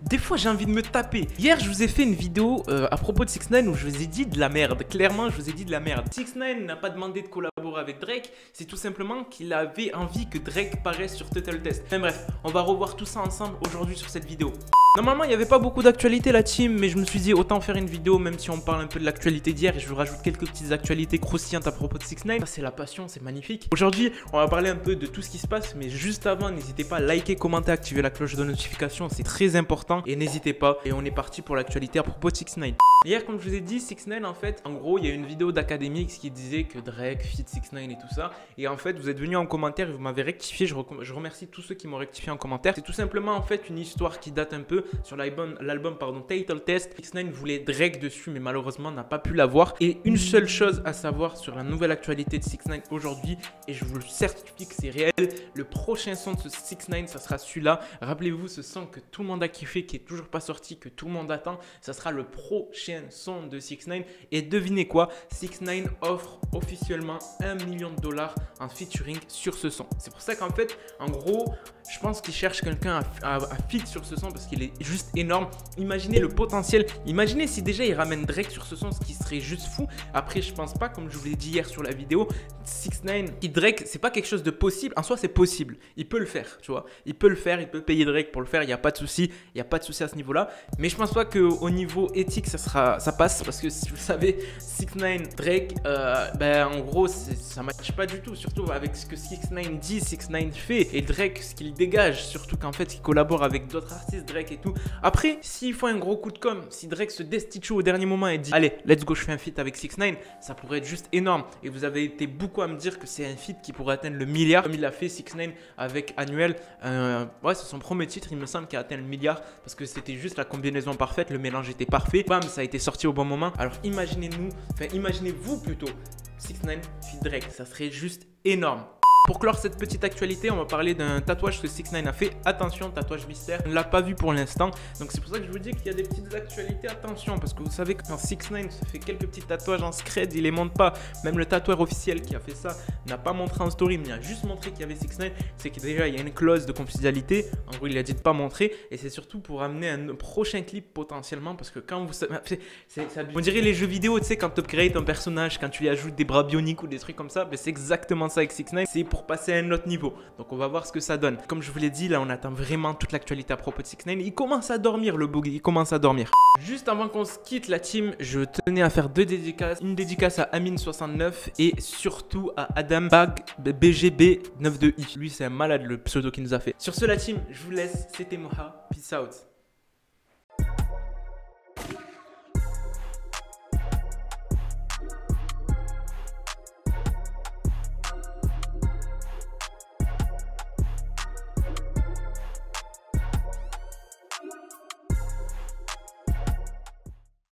Des fois j'ai envie de me taper. Hier je vous ai fait une vidéo à propos de 6ix9ine où je vous ai dit de la merde. Clairement je vous ai dit de la merde. 6ix9ine n'a pas demandé de collaborer avec Drake. C'est tout simplement qu'il avait envie que Drake paraisse sur Total Test. Enfin bref, on va revoir tout ça ensemble aujourd'hui sur cette vidéo. Normalement il n'y avait pas beaucoup d'actualité la team, mais je me suis dit autant faire une vidéo même si on parle un peu de l'actualité d'hier et je vous rajoute quelques petites actualités croustillantes à propos de 6ix9ine. Ça c'est la passion, c'est magnifique. Aujourd'hui on va parler un peu de tout ce qui se passe, mais juste avant n'hésitez pas à liker, commenter, activer la cloche de notification, c'est très important et n'hésitez pas. Et on est parti pour l'actualité à propos de 6ix9ine. Hier comme je vous ai dit, 6ix9ine en fait, en gros il y a une vidéo d'Academics qui disait que Drake feat 6ix9ine et tout ça, et en fait vous êtes venus en commentaire et vous m'avez rectifié, je remercie tous ceux qui m'ont rectifié en commentaire. C'est tout simplement en fait une histoire qui date un peu sur l'album Total Test. 6ix9ine voulait Drake dessus mais malheureusement n'a pas pu l'avoir. Et une seule chose à savoir sur la nouvelle actualité de 6ix9ine aujourd'hui, et je vous le certifie que c'est réel, le prochain son de ce 6ix9ine ça sera celui-là. Rappelez-vous ce son que tout le monde a kiffé, qui est toujours pas sorti, que tout le monde attend, ça sera le prochain son de 6ix9ine. Et devinez quoi, 6ix9ine offre officiellement $1 million en featuring sur ce son. C'est pour ça qu'en fait, en gros, je pense qu'il cherche quelqu'un à feat sur ce son parce qu'il est juste énorme. Imaginez le potentiel. Imaginez si déjà il ramène Drake sur ce son, ce qui serait juste fou. Après, je pense pas, comme je vous l'ai dit hier sur la vidéo, 6ix9ine et Drake, c'est pas quelque chose de possible. En soi, c'est possible. Il peut le faire, tu vois. Il peut le faire, il peut payer Drake pour le faire. Il n'y a pas de souci. Il n'y a pas de souci à ce niveau-là. Mais je pense pas qu'au niveau éthique, ça passe. Parce que si vous savez, 6ix9ine, Drake, en gros, ça ne matche pas du tout. Surtout avec ce que 6ix9ine dit, 6ix9ine fait. Et Drake, ce qu'il dégage, surtout qu'en fait il collabore avec d'autres artistes, Drake et tout. Après, s'il faut un gros coup de com', si Drake se destitue au dernier moment et dit allez, let's go, je fais un feat avec 6ix9ine, ça pourrait être juste énorme. Et vous avez été beaucoup à me dire que c'est un feat qui pourrait atteindre le milliard, comme il a fait 6ix9ine avec Annuel. Ouais, c'est son premier titre, il me semble, qui a atteint le milliard parce que c'était juste la combinaison parfaite, le mélange était parfait. Bam, ça a été sorti au bon moment. Alors imaginez-vous plutôt 6ix9ine feat Drake, ça serait juste énorme. Pour clore cette petite actualité, on va parler d'un tatouage que 6ix9ine a fait. Attention, tatouage mystère, on ne l'a pas vu pour l'instant. Donc c'est pour ça que je vous dis qu'il y a des petites actualités. Attention, parce que vous savez que quand 6ix9ine se fait quelques petits tatouages en scred, il les montre pas. Même le tatoueur officiel qui a fait ça n'a pas montré en story, mais il a juste montré qu'il y avait 6ix9ine. C'est que déjà il y a une clause de confidentialité. En gros, il a dit de pas montrer. Et c'est surtout pour amener un prochain clip potentiellement. Parce que quand vous savez, on dirait les jeux vidéo, tu sais, quand tu upgrades un personnage, quand tu lui ajoutes des bras bioniques ou des trucs comme ça, ben c'est exactement ça avec 6ix9ine. C'est pour passer à un autre niveau. Donc on va voir ce que ça donne. Comme je vous l'ai dit, là on attend vraiment toute l'actualité à propos de 6ix9ine. Il commence à dormir, le boogie, il commence à dormir. Juste avant qu'on se quitte la team, je tenais à faire deux dédicaces. Une dédicace à Amine69 et surtout à Adam Bag BGB92i. Lui c'est un malade le pseudo qu'il nous a fait. Sur ce la team, je vous laisse. C'était Moha. Peace out.